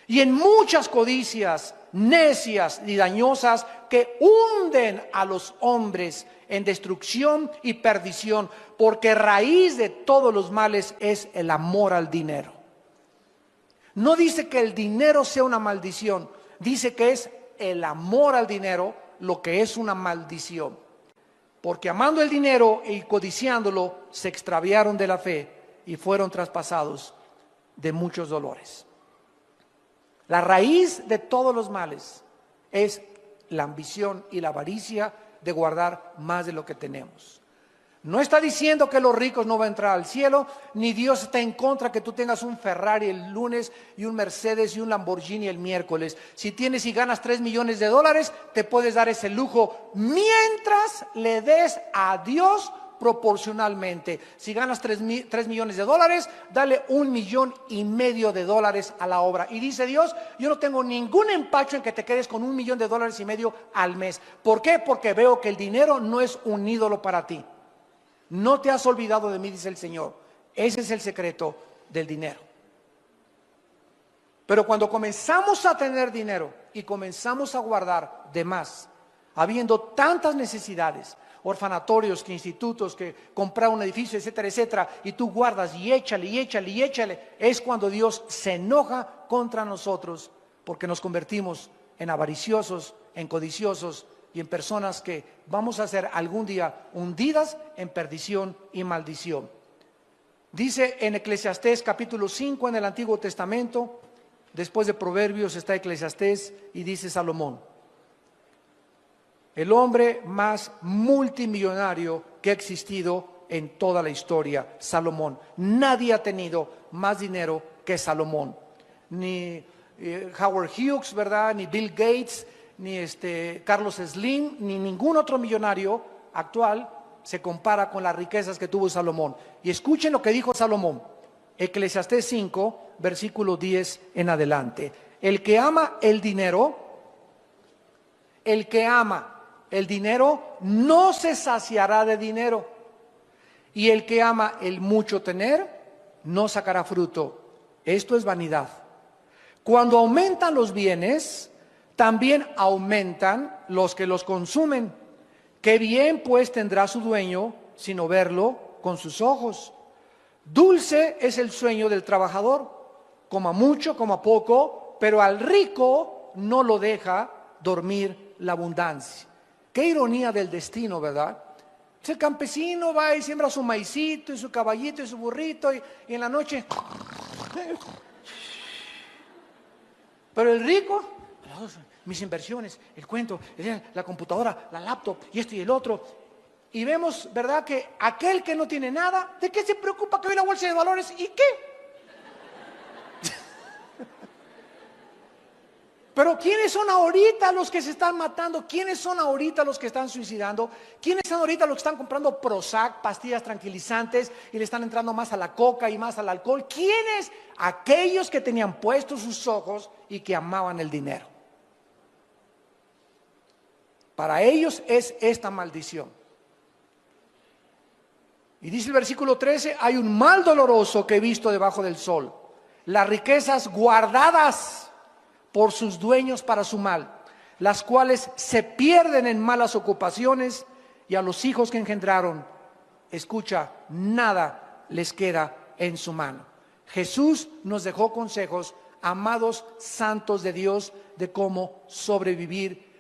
Speaker 1: y en muchas codicias necias y dañosas que hunden a los hombres en destrucción y perdición, porque raíz de todos los males es el amor al dinero. No dice que el dinero sea una maldición, dice que es el amor al dinero lo que es una maldición, porque amando el dinero y codiciándolo se extraviaron de la fe y fueron traspasados de muchos dolores. La raíz de todos los males es la ambición y la avaricia de guardar más de lo que tenemos. No está diciendo que los ricos no van a entrar al cielo, ni Dios está en contra que tú tengas un Ferrari el lunes y un Mercedes y un Lamborghini el miércoles. Si tienes y ganas 3 millones de dólares, te puedes dar ese lujo mientras le des a Dios proporcionalmente. Si ganas 3 millones de dólares, dale 1,5 millones de dólares a la obra. Y dice Dios, yo no tengo ningún empacho en que te quedes con 1,5 millones al mes. ¿Por qué? Porque veo que el dinero no es un ídolo para ti. No te has olvidado de mí, dice el Señor. Ese es el secreto del dinero. Pero cuando comenzamos a tener dinero y comenzamos a guardar de más, habiendo tantas necesidades, orfanatorios, que institutos, que comprar un edificio, etcétera, etcétera, y tú guardas y échale, y échale, y échale, es cuando Dios se enoja contra nosotros, porque nos convertimos en avariciosos, en codiciosos, y en personas que vamos a ser algún día hundidas en perdición y maldición. Dice en Eclesiastés capítulo 5 en el Antiguo Testamento, después de Proverbios está Eclesiastés, y dice Salomón, el hombre más multimillonario que ha existido en toda la historia, Salomón. Nadie ha tenido más dinero que Salomón. Ni Howard Hughes, ¿verdad? Ni Bill Gates, ni Carlos Slim, ni ningún otro millonario actual se compara con las riquezas que tuvo Salomón. Y escuchen lo que dijo Salomón, Eclesiastés 5, versículo 10 en adelante. El que ama el dinero no se saciará de dinero, y el que ama el mucho tener no sacará fruto. Esto es vanidad. Cuando aumentan los bienes, también aumentan los que los consumen. Qué bien pues tendrá su dueño sino verlo con sus ojos. Dulce es el sueño del trabajador, coma mucho, coma poco, pero al rico no lo deja dormir la abundancia. Qué ironía del destino, ¿verdad? El campesino va y siembra su maicito y su caballito y su burrito y en la noche... Pero el rico, mis inversiones, el cuento, la computadora, la laptop y esto y el otro. Y vemos, ¿verdad?, que aquel que no tiene nada, ¿de qué se preocupa que hoy la bolsa de valores? ¿Y qué? Pero ¿quiénes son ahorita los que se están matando? ¿Quiénes son ahorita los que están suicidando? ¿Quiénes son ahorita los que están comprando Prozac, pastillas tranquilizantes, y le están entrando más a la coca y más al alcohol? ¿Quiénes? Aquellos que tenían puestos sus ojos y que amaban el dinero. Para ellos es esta maldición. Y dice el versículo 13, hay un mal doloroso que he visto debajo del sol, las riquezas guardadas por sus dueños para su mal, las cuales se pierden en malas ocupaciones, y a los hijos que engendraron, escucha, nada les queda en su mano. Jesús nos dejó consejos, amados santos de Dios, de cómo sobrevivir.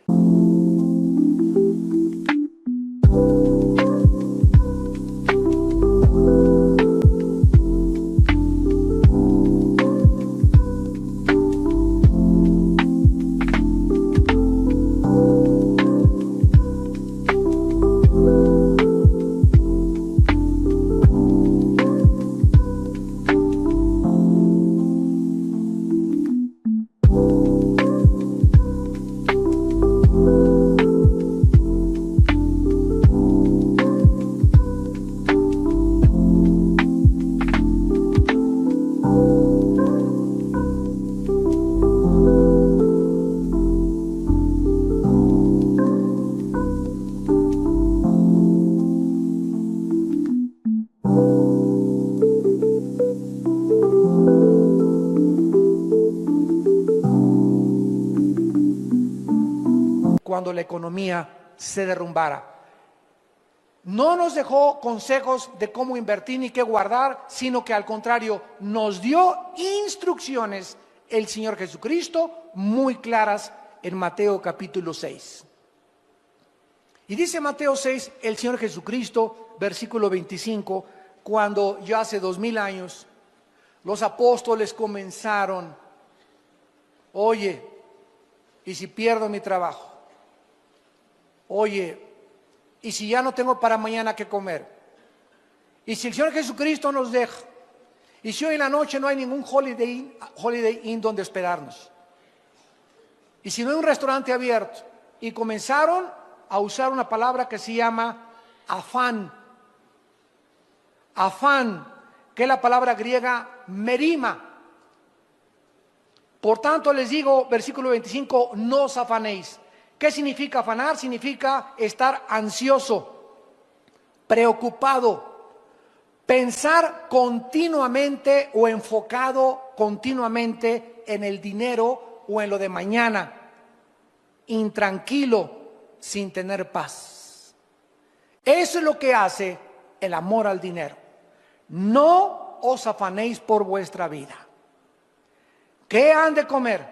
Speaker 1: cuando la economía se derrumbara. No nos dejó consejos de cómo invertir ni qué guardar, sino que al contrario, nos dio instrucciones el Señor Jesucristo muy claras en Mateo capítulo 6. Y dice Mateo 6, el Señor Jesucristo, versículo 25, cuando ya hace 2000 años, los apóstoles comenzaron: oye, ¿y si pierdo mi trabajo? Oye, ¿y si ya no tengo para mañana qué comer? ¿Y si el Señor Jesucristo nos deja? ¿Y si hoy en la noche no hay ningún Holiday Inn donde hospedarnos? ¿Y si no hay un restaurante abierto? Y comenzaron a usar una palabra que se llama afán. Afán, que es la palabra griega merima. Por tanto les digo, versículo 25, no os afanéis. ¿Qué significa afanar? Significa estar ansioso, preocupado, pensar continuamente o enfocado continuamente en el dinero o en lo de mañana, intranquilo, sin tener paz. Eso es lo que hace el amor al dinero. No os afanéis por vuestra vida. ¿Qué han de comer?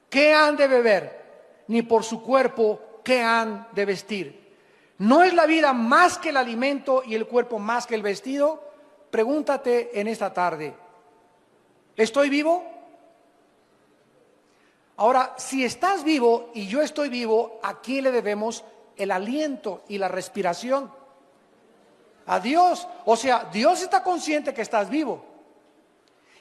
Speaker 1: ¿Qué han de beber? Ni por su cuerpo, ¿qué han de vestir? ¿No es la vida más que el alimento y el cuerpo más que el vestido? Pregúntate en esta tarde, ¿estoy vivo? Ahora, si estás vivo y yo estoy vivo, ¿a quién le debemos el aliento y la respiración? A Dios. O sea, Dios está consciente que estás vivo.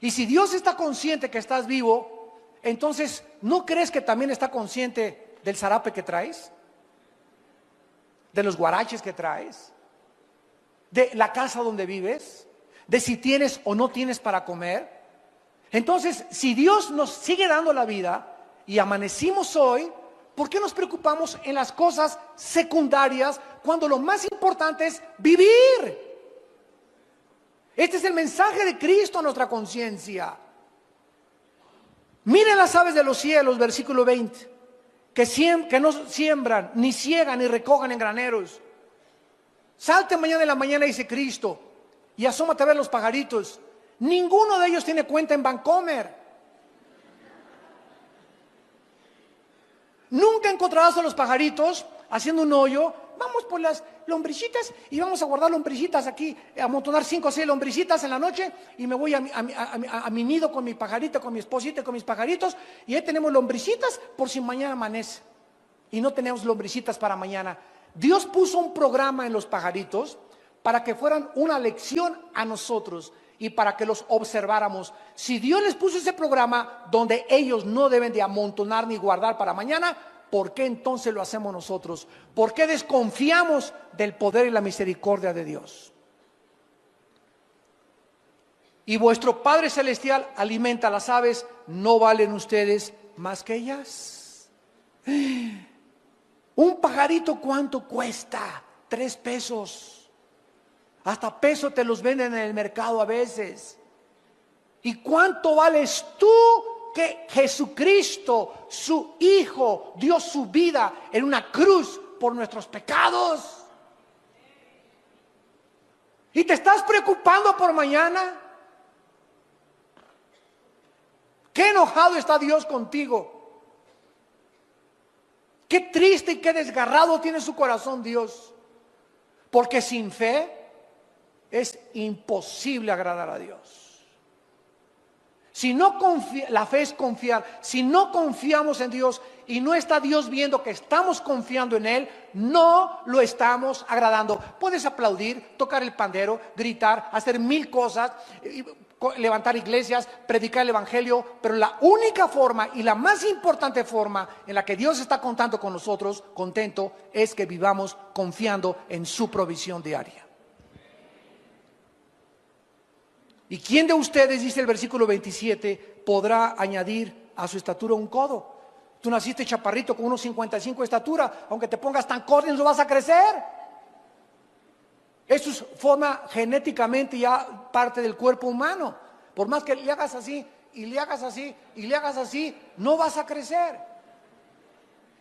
Speaker 1: Y si Dios está consciente que estás vivo, entonces, ¿no crees que también está consciente del zarape que traes? ¿De los guaraches que traes? ¿De la casa donde vives? ¿De si tienes o no tienes para comer? Entonces, si Dios nos sigue dando la vida y amanecimos hoy, ¿por qué nos preocupamos en las cosas secundarias cuando lo más importante es vivir? Este es el mensaje de Cristo a nuestra conciencia. Miren las aves de los cielos, versículo 20, que no siembran, ni ciegan, ni recogen en graneros. Salte mañana en la mañana, dice Cristo, y asómate a ver los pajaritos. Ninguno de ellos tiene cuenta en Bancomer. Nunca encontrarás a los pajaritos haciendo un hoyo. Vamos por las lombricitas y vamos a guardar lombricitas aquí, a amontonar 5 o 6 lombricitas en la noche, y me voy a mi nido con mi pajarita, con mi esposita y con mis pajaritos, y ahí tenemos lombricitas por si mañana amanece y no tenemos lombricitas para mañana. Dios puso un programa en los pajaritos para que fueran una lección a nosotros y para que los observáramos. Si Dios les puso ese programa donde ellos no deben de amontonar ni guardar para mañana, ¿por qué entonces lo hacemos nosotros? ¿Por qué desconfiamos del poder y la misericordia de Dios? Y vuestro Padre Celestial alimenta a las aves, ¿no valen ustedes más que ellas? Un pajarito, ¿cuánto cuesta? 3 pesos. Hasta peso te los venden en el mercado a veces. ¿Y cuánto vales tú? Que Jesucristo, su Hijo, dio su vida en una cruz por nuestros pecados. ¿Y te estás preocupando por mañana? ¿Qué enojado está Dios contigo? Qué triste y qué desgarrado tiene su corazón Dios. Porque sin fe es imposible agradar a Dios. Si no la fe es confiar. Si no confiamos en Dios y no está Dios viendo que estamos confiando en Él, no lo estamos agradando. Puedes aplaudir, tocar el pandero, gritar, hacer 1000 cosas, levantar iglesias, predicar el evangelio, pero la única forma y la más importante forma en la que Dios está contando con nosotros, contento, es que vivamos confiando en su provisión diaria. ¿Y quién de ustedes, dice el versículo 27, podrá añadir a su estatura un codo? Tú naciste chaparrito con 1,55 de estatura, aunque te pongas tan corto no vas a crecer. Eso forma genéticamente ya parte del cuerpo humano. Por más que le hagas así, y le hagas así, y le hagas así, no vas a crecer.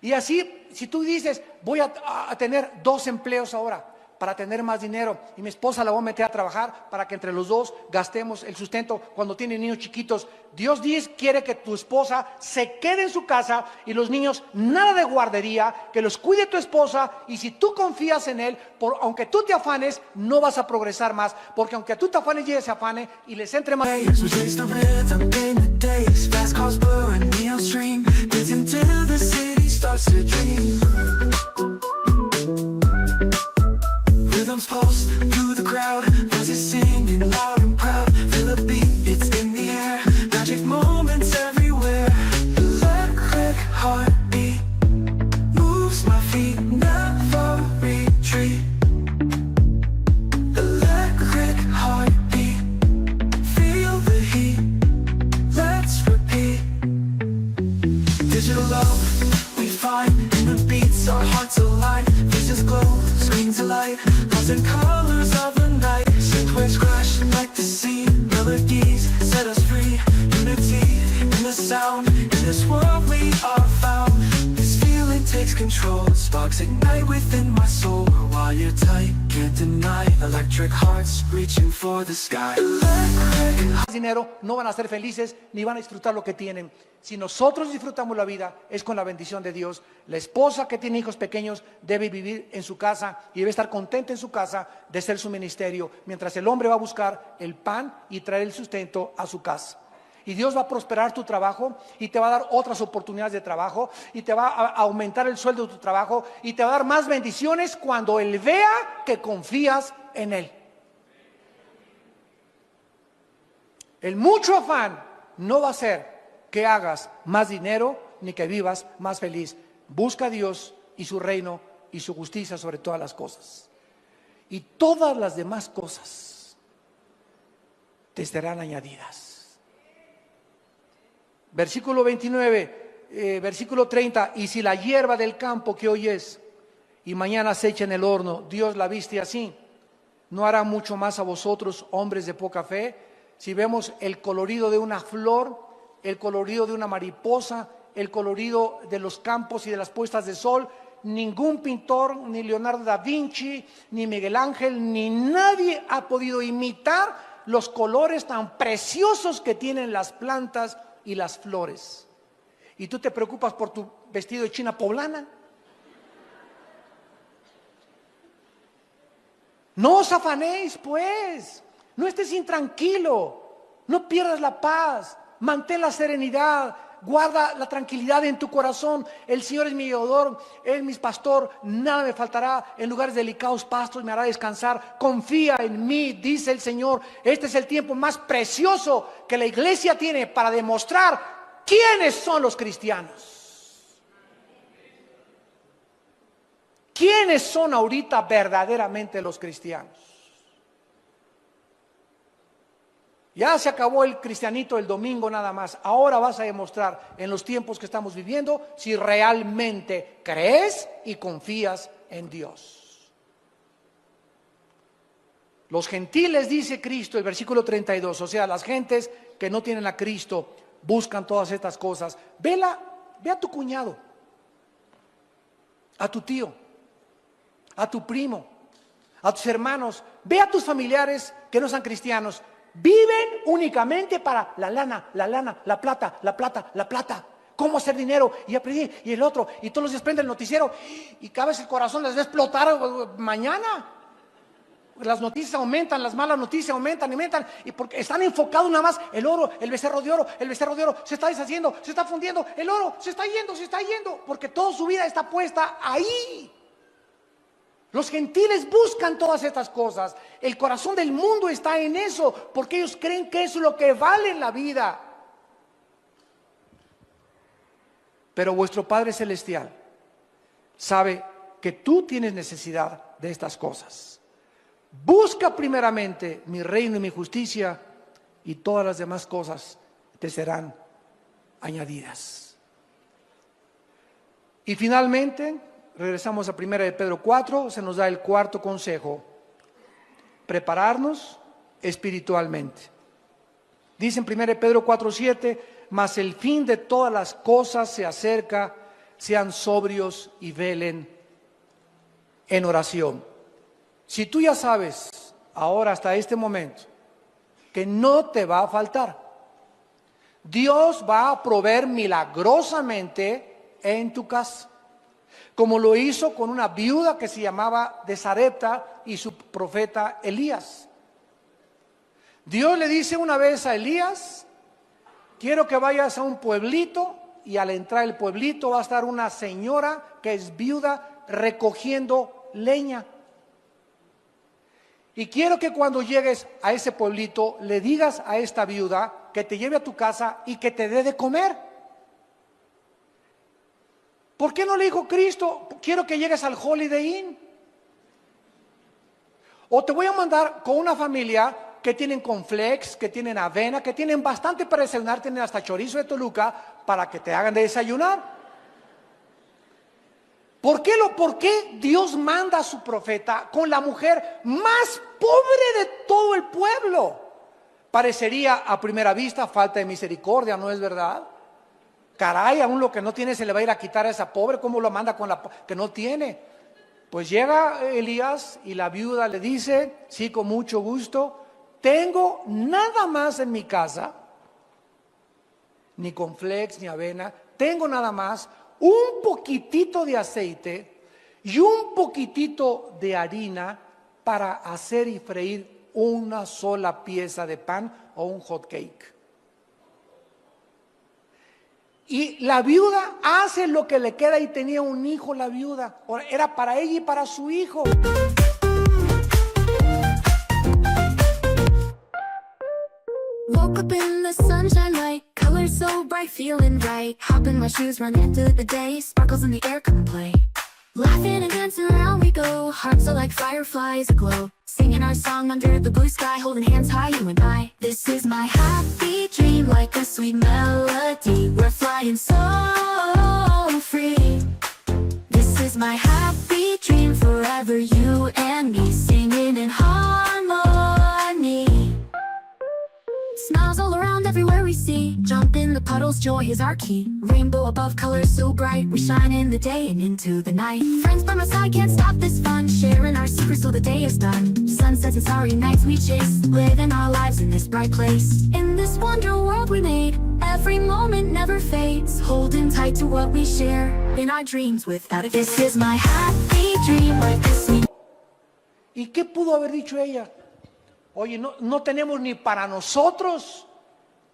Speaker 1: Y así, si tú dices, voy a tener 2 empleos ahora para tener más dinero, y mi esposa la voy a meter a trabajar para que entre los dos gastemos el sustento cuando tienen niños chiquitos. Dios quiere que tu esposa se quede en su casa y los niños nada de guardería, que los cuide tu esposa, y si tú confías en Él, aunque tú te afanes, no vas a progresar más, porque aunque tú te afanes y ella se afane y les entre más.
Speaker 2: Rhythms pulse through the crowd, voices singing loud and proud. Feel a beat, it's in the air. Magic moments everywhere. Electric heartbeat moves my feet, never retreat. Electric heartbeat, feel the heat. Let's repeat. Digital love we find in the beats, our hearts align. Visions glow, screens alight. And colors of the night, synth waves crash like the sea. Melodies set us free. Unity in the sound. In this world we are found. This feeling takes control. Sparks ignite within my soul. We're wired tight, can't deny. Electric hearts reaching for the sky. Electric.
Speaker 1: Dinero, no van a ser felices ni van a disfrutar lo que tienen. Si nosotros disfrutamos la vida, es con la bendición de Dios. La esposa que tiene hijos pequeños debe vivir en su casa y debe estar contenta en su casa de ser su ministerio, mientras el hombre va a buscar el pan y traer el sustento a su casa. Y Dios va a prosperar tu trabajo y te va a dar otras oportunidades de trabajo y te va a aumentar el sueldo de tu trabajo y te va a dar más bendiciones cuando Él vea que confías en Él. El mucho afán no va a ser que hagas más dinero ni que vivas más feliz. Busca a Dios y su reino y su justicia sobre todas las cosas. Y todas las demás cosas te serán añadidas. Versículo 29, versículo 30. Y si la hierba del campo que hoy es y mañana se echa en el horno, Dios la viste así, ¿no hará mucho más a vosotros, hombres de poca fe? Si vemos el colorido de una flor, el colorido de una mariposa, el colorido de los campos y de las puestas de sol, ningún pintor, ni Leonardo da Vinci, ni Miguel Ángel, ni nadie ha podido imitar los colores tan preciosos que tienen las plantas y las flores. ¿Y tú te preocupas por tu vestido de china poblana? No os afanéis, pues. No estés intranquilo, no pierdas la paz, mantén la serenidad, guarda la tranquilidad en tu corazón. El Señor es mi ayudador, Él es mi pastor, nada me faltará. En lugares delicados pastos me hará descansar. Confía en mí, dice el Señor. Este es el tiempo más precioso que la iglesia tiene para demostrar quiénes son los cristianos. ¿Quiénes son ahorita verdaderamente los cristianos? Ya se acabó el cristianito el domingo nada más. Ahora vas a demostrar en los tiempos que estamos viviendo si realmente crees y confías en Dios. Los gentiles, dice Cristo, el versículo 32, o sea, las gentes que no tienen a Cristo buscan todas estas cosas. Ve a tu cuñado, a tu tío, a tu primo, a tus hermanos, ve a tus familiares que no sean cristianos. Viven únicamente para la lana, la plata, la plata, la plata. Cómo hacer dinero y aprendí y el otro. Y todos los días prende el noticiero y cada vez el corazón les va a explotar mañana. Las noticias aumentan, las malas noticias aumentan, y porque están enfocados nada más el oro, el becerro de oro se está deshaciendo, se está fundiendo, el oro se está yendo, porque toda su vida está puesta ahí. Los gentiles buscan todas estas cosas. El corazón del mundo está en eso, porque ellos creen que eso es lo que vale en la vida. Pero vuestro Padre Celestial sabe que tú tienes necesidad de estas cosas. Busca primeramente mi reino y mi justicia, y todas las demás cosas te serán añadidas. Y finalmente, regresamos a 1 de Pedro 4, se nos da el cuarto consejo: prepararnos espiritualmente. Dice en 1 de Pedro 4:7, mas el fin de todas las cosas se acerca, sean sobrios y velen en oración. Si tú ya sabes ahora hasta este momento que no te va a faltar, Dios va a proveer milagrosamente en tu casa, como lo hizo con una viuda que se llamaba de Sarepta y su profeta Elías. Dios le dice una vez a Elías: quiero que vayas a un pueblito, y al entrar al pueblito va a estar una señora que es viuda recogiendo leña. Y quiero que cuando llegues a ese pueblito le digas a esta viuda que te lleve a tu casa y que te dé de comer. ¿Por qué no le dijo Cristo: quiero que llegues al Holiday Inn? O te voy a mandar con una familia que tienen cornflakes, que tienen avena, que tienen bastante para desayunar, tienen hasta chorizo de Toluca para que te hagan de desayunar. ¿Por qué Dios manda a su profeta con la mujer más pobre de todo el pueblo? Parecería a primera vista falta de misericordia, ¿no es verdad? Caray, aún lo que no tiene se le va a ir a quitar a esa pobre. ¿Cómo lo manda con la que no tiene? Pues llega Elías y la viuda le dice: sí, con mucho gusto, tengo nada más en mi casa, ni cornflakes ni avena, tengo nada más un poquitito de aceite y un poquitito de harina para hacer y freír una sola pieza de pan o un hot cake. Y la viuda hace lo que le queda, y tenía un hijo la viuda. Era para ella y para su hijo.
Speaker 3: Woke up in the sunshine light, colors so bright, feeling right. Hop in my shoes, run into the day, sparkles in the air, come play. Laughing and dancing around we go, hearts are like fireflies aglow. Singing our song under the blue sky, holding hands high, you and I. This is my happy dream, like a sweet melody. We're flying so free. This is my happy dream, forever you and me, singing in harmony. Smiles all around everywhere we see. Jump in the puddles, joy is our key. Rainbow above, colors so bright. We shine in the day and into the night. Friends by my side, can't stop this fun. Sharing our secrets till the day is done. Sunsets and starry nights we chase. Living our lives in this bright place. In this wonder world we made. Every moment never fades. Holding tight to what we share. In our dreams without it. This is my happy dream, like this sweet.
Speaker 1: ¿Y qué pudo haber dicho ella? Oye, no tenemos ni para nosotros.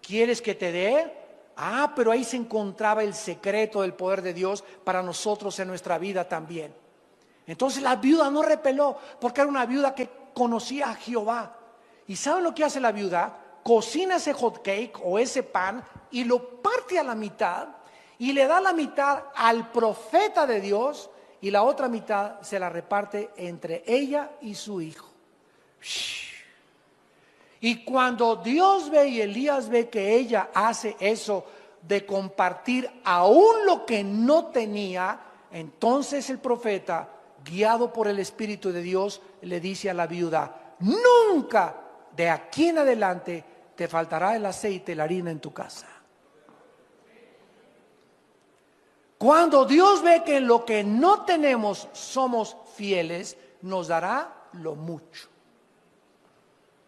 Speaker 1: ¿Quieres que te dé? Ah, pero ahí se encontraba el secreto del poder de Dios para nosotros en nuestra vida también. Entonces la viuda no repeló, porque era una viuda que conocía a Jehová. ¿Y saben lo que hace la viuda? Cocina ese hot cake o ese pan y lo parte a la mitad y le da la mitad al profeta de Dios, y la otra mitad se la reparte entre ella y su hijo. Y cuando Dios ve y Elías ve que ella hace eso de compartir aún lo que no tenía, entonces el profeta, guiado por el Espíritu de Dios, le dice a la viuda: nunca de aquí en adelante te faltará el aceite y la harina en tu casa. Cuando Dios ve que en lo que no tenemos somos fieles, nos dará lo mucho.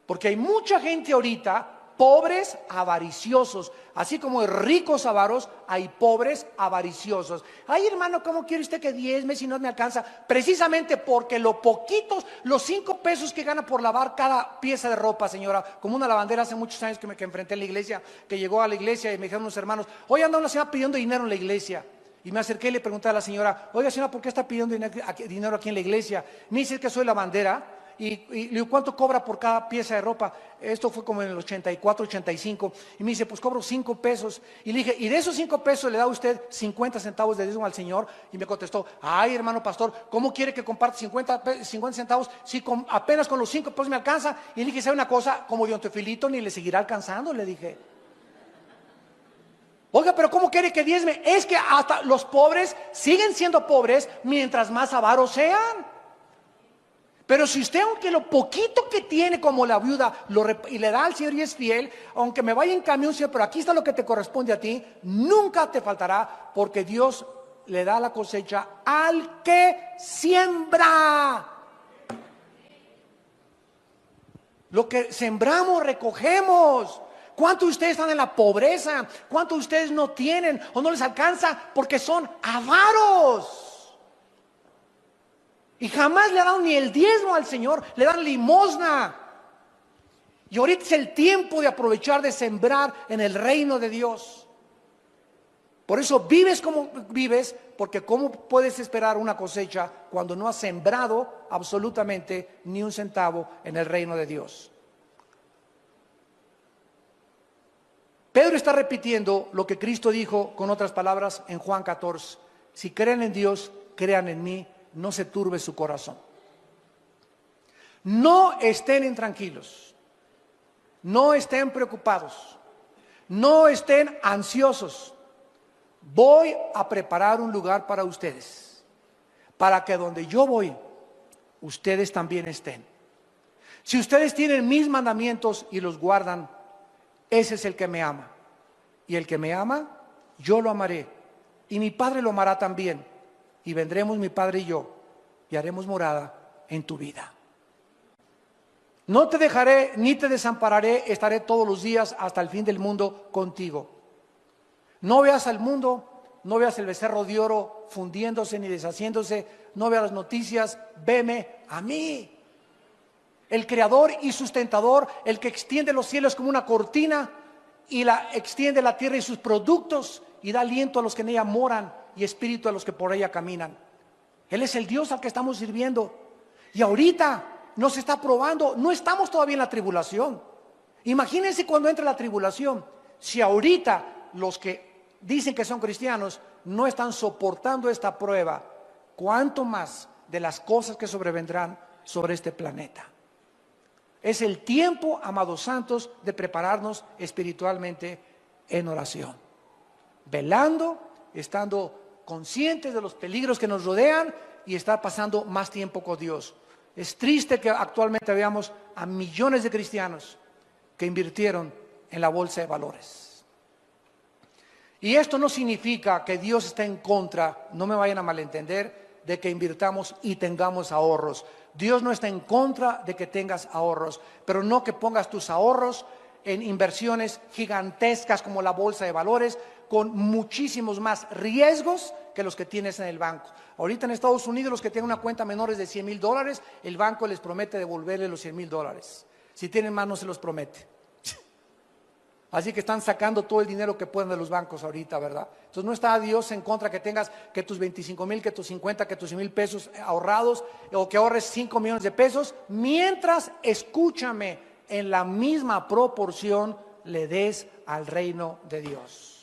Speaker 1: Porque hay mucha gente ahorita, pobres avariciosos, así como hay ricos avaros, hay pobres avariciosos. Ay, hermano, ¿cómo quiere usted que diezme si no me alcanza? Precisamente porque los 5 pesos que gana por lavar cada pieza de ropa, señora, como una lavandera hace muchos años que enfrenté en la iglesia, que llegó a la iglesia y me dijeron unos hermanos: hoy anda una señora pidiendo dinero en la iglesia. Y me acerqué y le pregunté a la señora: oiga, señora, ¿por qué está pidiendo dinero aquí en la iglesia? Me dice que soy lavandera. Y le digo: ¿cuánto cobra por cada pieza de ropa? Esto fue como en el 84, 85. Y me dice: pues cobro 5 pesos. Y le dije: ¿y de esos 5 pesos le da usted 50 centavos de diezmo al Señor? Y me contestó: ay, hermano pastor, ¿cómo quiere que comparte 50 centavos si apenas con los 5 pesos me alcanza? Y le dije: ¿sabe una cosa? Como Dios Teofilito ni le seguirá alcanzando, le dije. Oiga, pero ¿cómo quiere que diezme? Es que hasta los pobres siguen siendo pobres mientras más avaros sean. Pero si usted, aunque lo poquito que tiene como la viuda y le da al Señor y es fiel, aunque me vaya en camión, Señor, pero aquí está lo que te corresponde a ti, nunca te faltará, porque Dios le da la cosecha al que siembra. Lo que sembramos, recogemos. ¿Cuántos de ustedes están en la pobreza? ¿Cuántos de ustedes no tienen o no les alcanza porque son avaros? Y jamás le dan ni el diezmo al Señor, le dan limosna. Y ahorita es el tiempo de aprovechar de sembrar en el reino de Dios. Por eso vives como vives, porque ¿cómo puedes esperar una cosecha cuando no has sembrado absolutamente ni un centavo en el reino de Dios? Pedro está repitiendo lo que Cristo dijo con otras palabras en Juan 14. Si creen en Dios, crean en mí, no se turbe su corazón. No estén intranquilos, no estén preocupados, no estén ansiosos. Voy a preparar un lugar para ustedes, para que donde yo voy, ustedes también estén. Si ustedes tienen mis mandamientos y los guardan, ese es el que me ama. Y el que me ama, yo lo amaré. Y mi Padre lo amará también. Y vendremos mi Padre y yo, y haremos morada en tu vida. No te dejaré ni te desampararé, estaré todos los días hasta el fin del mundo contigo. No veas al mundo, no veas el becerro de oro fundiéndose ni deshaciéndose, no veas las noticias, veme a mí. El creador y sustentador, el que extiende los cielos como una cortina y extiende la tierra y sus productos y da aliento a los que en ella moran y espíritu a los que por ella caminan. Él es el Dios al que estamos sirviendo. Y ahorita nos está probando, no estamos todavía en la tribulación. Imagínense cuando entre la tribulación, si ahorita los que dicen que son cristianos no están soportando esta prueba, ¿cuánto más de las cosas que sobrevendrán sobre este planeta? Es el tiempo, amados santos, de prepararnos espiritualmente en oración, velando, estando conscientes de los peligros que nos rodean y estar pasando más tiempo con Dios. Es triste que actualmente veamos a millones de cristianos que invirtieron en la bolsa de valores. Y esto no significa que Dios está en contra, no me vayan a malentender, de que invirtamos y tengamos ahorros. Dios no está en contra de que tengas ahorros, pero no que pongas tus ahorros en inversiones gigantescas como la bolsa de valores, con muchísimos más riesgos que los que tienes en el banco. Ahorita en Estados Unidos los que tienen una cuenta menores de $100,000, el banco les promete devolverle los $100,000. Si tienen más no se los promete. Así que están sacando todo el dinero que pueden de los bancos ahorita, ¿verdad? Entonces no está Dios en contra que tengas que tus 25,000, que tus 50, que tus 100,000 pesos ahorrados, o que ahorres 5 millones de pesos, mientras, escúchame, en la misma proporción le des al reino de Dios.